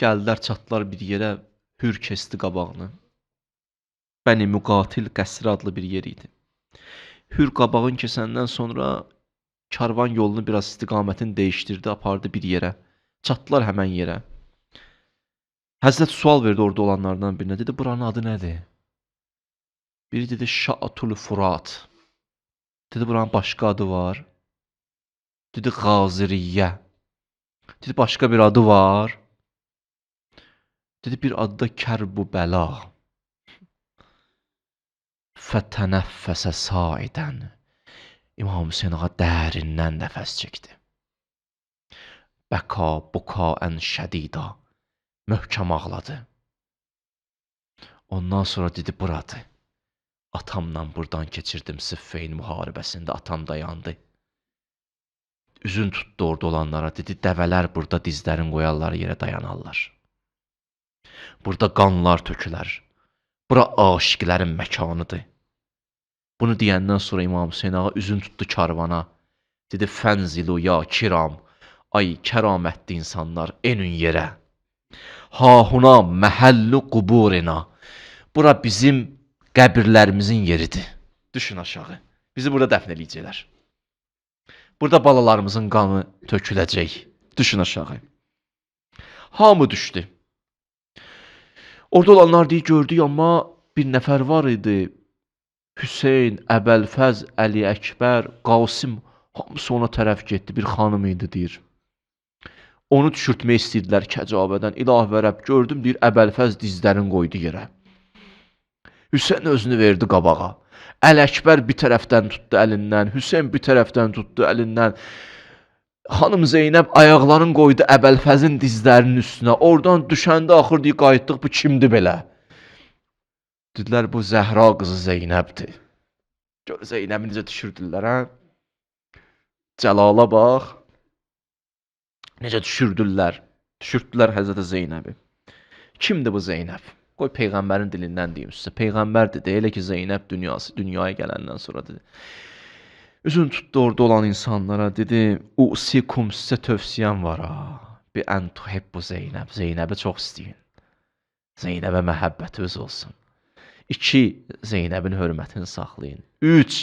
Gəldilər çatdılar bir yerə, hür kəsdi qabağını. Bəni Müqatil qəsri adlı bir yer idi. Hür qabağın keçəndən sonra karvan yolunu biraz istiqamətini dəyişdirdi, apardı bir yerə. Çatdılar həmən yerə. Həzrət sual verdi orada olanlardan birinə. Dedi, buranın adı nədir? Biri dedi, Şaatul Furat. Dedi, buranın başqa adı var. Dedi, Qaziriyyə. Dedi, başqa bir adı var. Dedi, bir adı da Kərbu Bəla. Fətənəffəsə saidən. İmam Hüseyin ağa dərindən nəfəs çəkdi. Bəka, buka ən şədida. Möhkəm ağladı. Ondan sonra dedi, buradır. Atamla buradan keçirdim Siffeyn müharibəsində. Atam dayandı. Üzün tutdu orada olanlara. Dedi, dəvələr burada dizlərin qoyarlar, yerə dayanarlar. Burada qanlar tökülər. Bura aşiqlərin məkanıdır. Bunu deyəndən sonra İmam Hüseyin ağa üzün tutdu karvana. Dedi, fənzilu ya kiram. Ay kəramətli insanlar, enün yerə. Hahuna məhəllu quburina. Bura bizim qəbirlərimizin yeridir. Düşün aşağı. Bizi burada dəfn eləyəcəklər. Burada balalarımızın qanı töküləcək. Düşün aşağı. Hamı düşdü. Orada olanlar deyir, gördük, amma bir nəfər var idi. Hüseyin, Əbəlfəz, Əli Əkbər, Qasim, hamısı ona tərəf getdi. Bir xanım idi, deyir. Onu düşürtmək istəyirdilər kəcabədən. İlah və Rəbb, gördüm, deyir, Əbəlfəz dizlərini qoydu yerə. Hüseyin özünü verdi qabağa. Əli Əkbər bir tərəfdən tutdu əlindən, Hüseyin bir tərəfdən tutdu əlindən. Xanım Zeynəb ayaqlarını qoydu Əbəlfəzin dizlərinin üstünə. Oradan düşəndə axır deyir, qayıtdıq, bu kimdir belə? Dedilər, bu Zəhra qızı Zeynəbdir. Gör Zeynəbi necə düşürdülər, hə? Cəlala bax. Necə düşürdülər? Düşürdülər Həzrəti Zeynəbi. Kimdir bu Zeynəb? Qoy Peyğəmbərin dilindən deyim sizə. Peyğəmbər dedi, elə ki Zeynəb dünyaya gələndən sonra dedi. Üzün tutdu orada olan insanlara, dedi, usikum sizə tövsiyəm var ha. Bir ən tuhibbu Zeynəb. Zeynəbi çox istəyin. Zeynəbə məhəbbətiniz olsun. 2. Zeynəbin hörmətini saxlayın. 3.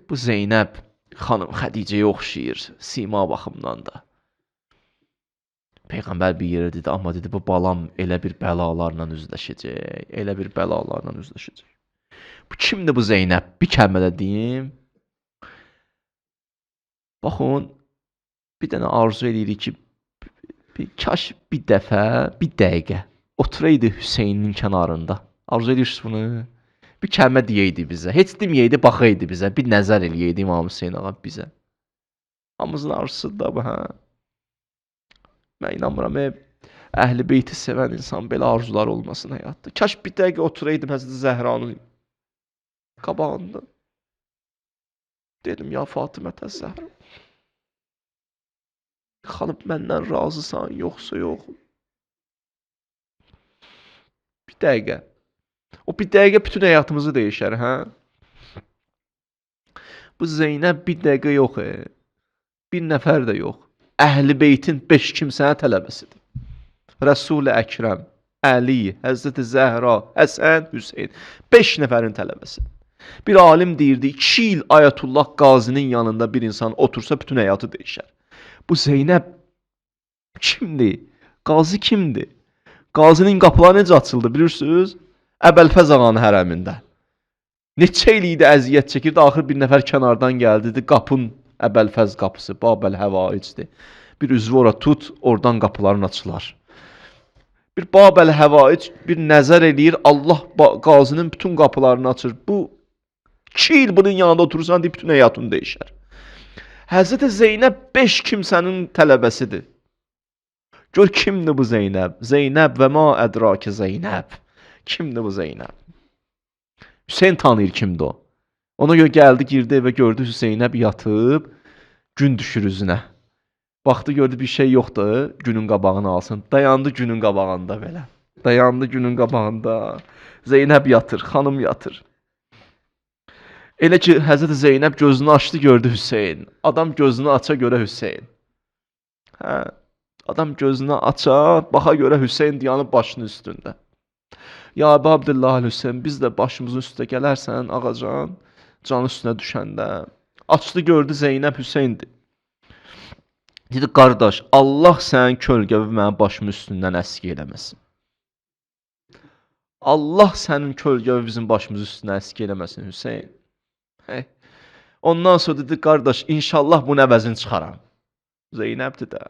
Bu Zeynəb xanım Xədicəyə oxşayır. Sima baxımdan da. Peyğəmbər bir yerə dedi, amma dedi, bu balam elə bir bəlalarla üzləşəcək. Elə bir bəlalarla üzləşəcək. Bu kimdir bu Zeynəb? Bir kəlmədə deyim. Baxın, bir dənə arzu edirik ki, kaş bir dəfə, bir dəqiqə oturaydı Hüseynin kənarında. Arzu edirsiniz bunu? Bir kəlmə deyəydi bizə. Heç deməyəydi, baxaydı bizə. Bir nəzər eləyəydi İmam Hüseyin ağa bizə. Hamımızın arzusudur da bu, hə? Mən inanmıram, əhl-i beyti sevən insan belə arzular olmasın həyatda. Kaş bir dəqiqə oturaydım Həzrəti Zəhranın qabağında. Dedim, ya Fatimətə Zəhra, xanım məndən razısan, yoxsa yox. Bir dəqiqə. O bir dəqiqə bütün həyatımızı dəyişər, hə? Bu Zeynəb bir dəqiqə yox, bir nəfər də yox. Əhl-i beytin 5 kimsənin tələbəsidir. Rəsul-i Əkrəm, Əli, Həzrəti Zəhra, Həsən, Hüseyin. 5 nəfərin tələbəsidir. Bir alim deyirdi, 2 il Ayətullah Qazinin yanında bir insan otursa bütün həyatı dəyişər. Bu Zeynəb kimdir? Qazi kimdir? Qazinin qapıları necə açıldı bilirsiniz? Əbəlfəz ağanın hərəmində. Neçə il idi əziyyət çəkirdi, axır bir nəfər kənardan gəldi, dedi, qapın Əbəlfəz qapısı, Babəl Həvaicdir. Bir üzvü ora tut, oradan qapıların açılar. Bir Babəl Həvaic bir nəzər eləyir, Allah qazinin bütün qapılarını açır. Bu 2 il bunun yanında oturursan, deyib, bütün həyatını dəyişər. Həzrəti Zeynəb 5 kimsənin tələbəsidir. Gör, kimdir bu Zeynəb? Zeynəb və ma ədrakə Zeynəb. Kimdir bu Zeynəb? Hüseyin tanıyır kimdir o. Ona görə gəldi, girdi və gördü Hüseynəb yatıb, gün düşür üzünə. Baxdı, gördü bir şey yoxdur, günün qabağını alsın. Dayandı günün qabağında belə. Dayandı günün qabağında. Zeynəb yatır, xanım yatır. Elə ki, Həzrəti Zeynəb gözünü açdı, gördü Hüseyin. Adam gözünü aça görə Hüseyin. Hə, Adam gözünü açar, baxa görə Hüseyn dayanıb başının üstündə. Ya Əbu Abdullah Hüseyn, biz də başımızın üstə gələrsən ağacan, canı üstünə düşəndə. Açdı gördü Zeynəb Hüseyndir. Dedi, qardaş, Allah sənin kölgəvi mənim başımın üstündən əski eləməsin. Allah sənin kölgəvi bizim başımız üstündən əski eləməsin Hüseyn. Ondan sonra dedi, qardaş, inşallah bunun əvəzini çıxaram. Zeynəbdir də.